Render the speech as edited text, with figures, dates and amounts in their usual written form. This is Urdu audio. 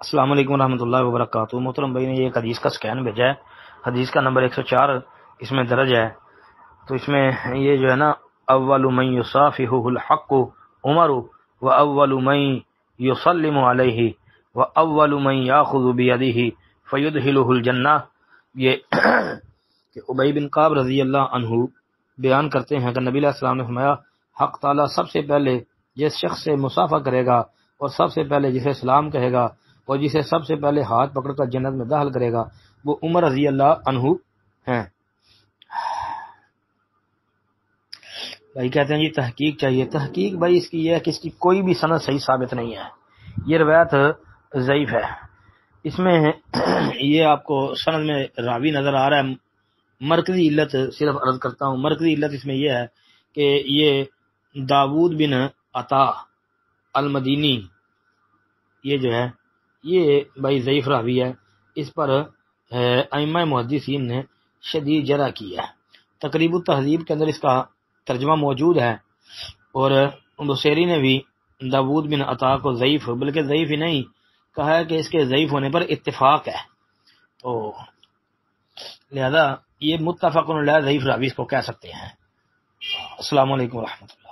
السلام علیکم ورحمۃ اللہ وبرکاتہ۔ محترم بھائی نے یہ ایک حدیث کا سکین بھیجا ہے، حدیث کا نمبر 104 اس میں درج ہے۔ تو اس میں یہ جو ہے نا، اول من یصافحہ الحق عمر واول من یسلم علیہ واول من یاخذ بیدہ فیدخلہ الجنہ، یہ کہ ابی بن کعب رضی اللہ عنہ بیان کرتے ہیں کہ نبی علیہ السلام نے فرمایا، حق تعالیٰ سب سے پہلے جس شخص سے مصافحہ کرے گا اور سب سے پہلے جسے سلام کہے گا اور جسے سب سے پہلے ہاتھ پکڑ کر جنت میں داخل کرے گا، وہ عمر رضی اللہ عنہ ہیں۔ بھائی کہتے ہیں جی تحقیق چاہیے۔ تحقیق بھائی اس کی یہ ہے کہ اس کی کوئی بھی سند صحیح ثابت نہیں ہے، یہ روایت ضعیف ہے۔ اس میں یہ آپ کو سند میں راوی نظر آ رہا ہے، مرکزی علت صرف عرض کرتا ہوں۔ مرکزی علت اس میں یہ ہے کہ یہ داود بن عطا المدینی، یہ جو ہے یہ بھائی ضعیف راوی ہے، اس پر ائمہ محدثین نے شدید جرح کی ہے۔ تقریب التہذیب کے اندر اس کا ترجمہ موجود ہے، اور بصیری نے بھی داود بن عطا کو ضعیف، بلکہ ضعیف ہی نہیں کہا ہے کہ اس کے ضعیف ہونے پر اتفاق ہے، تو لہذا یہ متفق علیہ ضعیف راوی اس کو کہہ سکتے ہیں۔ السلام علیکم ورحمۃ اللہ۔